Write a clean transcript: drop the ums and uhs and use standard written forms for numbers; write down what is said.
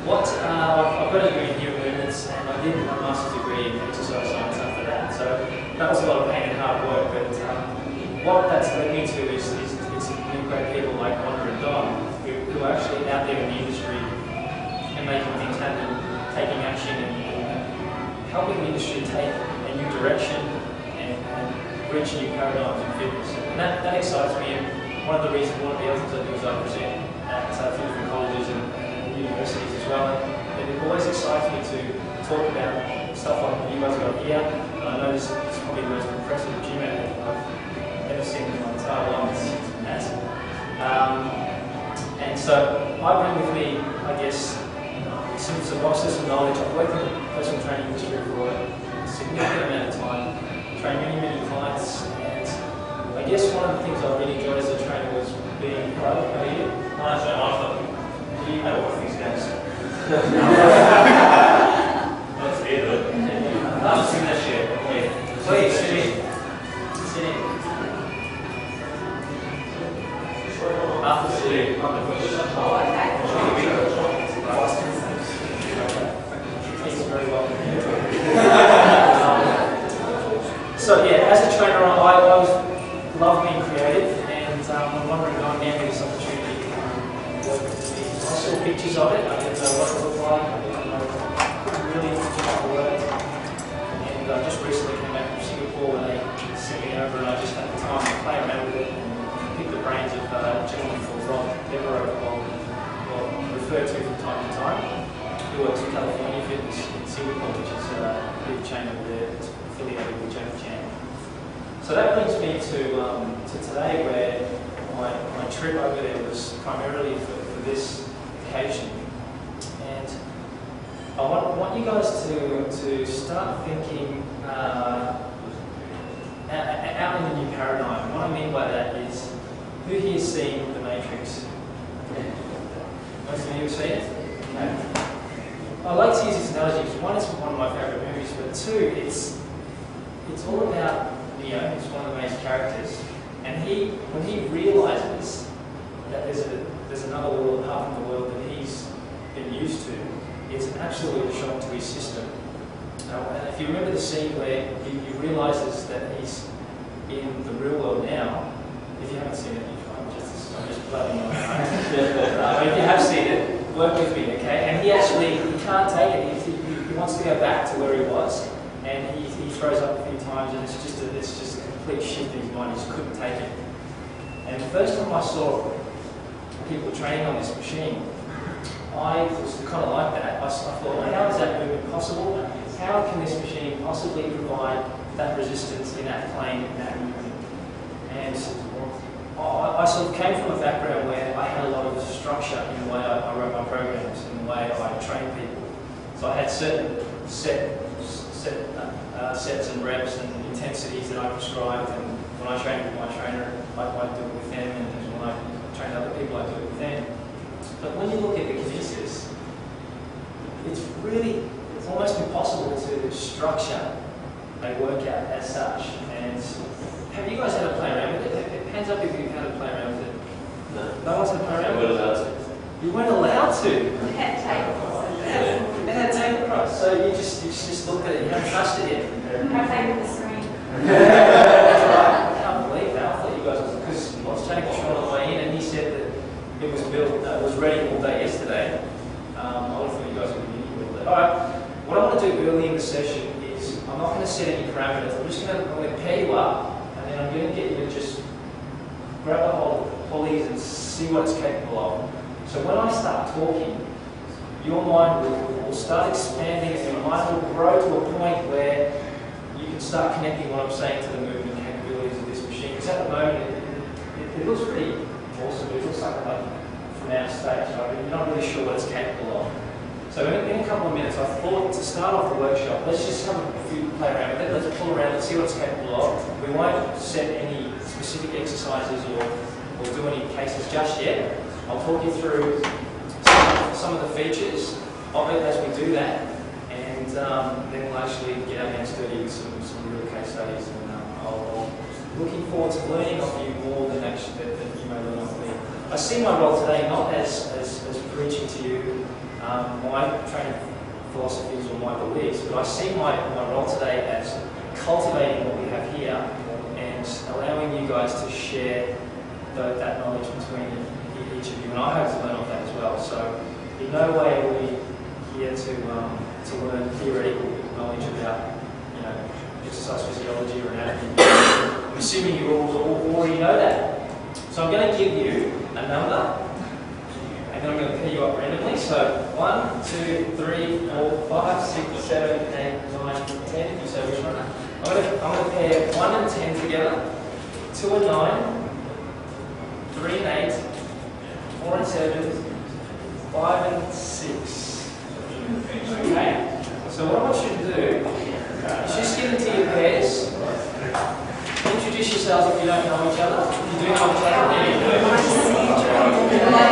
I've got a degree in human movements, and I did a master's degree in exercise science after that. So that was a lot of pain and hard work. But what that's led me to is really great people like Honor and Don, who are actually out there in the industry and making things happen, taking action, and helping the industry take a new direction and reach new paradigms in fitness. And that excites me. And one of the other things I do is I present at a few different colleges and universities as well. And it always excites me to talk about stuff like what you guys got here. And I know this is probably the most impressive gym I've ever seen in my entire life. It's massive. And so I bring with me, I guess, some boxes of knowledge. I've worked in the personal training industry for a significant amount of time, trained many clients, and I guess one of the things I really enjoyed as a trainer was being pro. How are you? Nice, man. Do you know what these guys? Let's hear it. I'll sing that shit. Yeah. Please, sit in. Sit in. After sitting. He's very welcome. So yeah, as a trainer, I always love being creative, and I'm wondering if I'm going to get this opportunity to work with me. I saw pictures of it. I didn't know what it looked like. I didn't know really how it worked. And I just recently came back from Singapore, and they sent me over, and I just had the time to play around with it and pick the brains of a gentleman called Rob Devereaux, well referred to from time to time, who works in California Fitness in Singapore, which is a big chain over there that's affiliated with Jack Chan. So that brings me to today, where my trip over there was primarily for this occasion. And I want you guys to start thinking out in the new paradigm. What I mean by that is, who here has seen The Matrix? Most of you have seen it? Okay. I like to use this analogy because one, it's one of my favourite movies, but two, it's all about Neo, who's one of the main characters, and when he realises that there's another world apart from the world that he's been used to, it's an absolute shock to his system. And if you remember the scene where he realises that he's in the real world now, if you haven't seen it, I'm just blooding on it. If you have seen it, work with me, okay? And he can't take it. He wants to go back to where he was, and he throws up a few times, and it's just a complete shift in his mind. He just couldn't take it. And the first time I saw people training on this machine, I was kind of like that. I thought, well, how is that movement possible? How can this machine possibly provide that resistance in that plane, in that movement? And I sort of came from a background where I had a lot of structure in the way I wrote my programs, in the way I trained people. So I had certain sets and reps and intensities that I prescribed, and when I trained with my trainer, I'd do it with them, and when I trained other people, I'd do it with them. But when you look at the Kinesis, it's almost impossible to structure a workout as such. And have you guys had to play around with it? Hands up if you've had to play around with it. No one's had to play around with it? You weren't allowed to. We had tape across it. It had tape across, so you just looked at it, you haven't touched it yet. Have tape with the screen. I can't believe that. I thought you guys, because I was chatting to Sean on the way in, and he said that it was built, it was ready all day yesterday. I would have thought you guys would be built it. Alright, what I want to do early in the session is, I'm not going to set any parameters, I'm going to pair you up, and then I'm going to get you to just grab a hold of the pulleys and see what it's capable of. So when I start talking, your mind will start expanding, and your mind will grow to a point where you can start connecting what I'm saying to the movement capabilities of this machine. Because at the moment, it looks pretty awesome. It looks like from our stage, right? You're not really sure what it's capable of. So in a couple of minutes, I thought to start off the workshop, let's just have a few play around with it. Let's pull around and see what it's capable of. We won't set any specific exercises or do any cases just yet. I'll talk you through some of the features of it as we do that, and then we'll actually get our hands dirty with some real case studies. And I'm looking forward to learning off you more than actually that you may learn off me. I see my role today not as preaching to you, my training philosophies or my beliefs, but I see my role today as cultivating what we have here and allowing you guys to share that knowledge between each of you, and I hope to learn off that as well. So in no way are we here to learn theoretical knowledge about, you know, exercise physiology or anatomy. I'm assuming you all already know that. So I'm going to give you a number, and then I'm going to pair you up randomly. So 1, 2, 3, 4, 5, 6, 7, 8, 9, 10. You say which one? I'm going to pair 1 and 10 together. 2 and 9, 3 and 8, 4 and 7, 5 and 6. Okay? So what I want you to do is just get into your pairs. Introduce yourselves if you don't know each other. If you do know each other, then you do.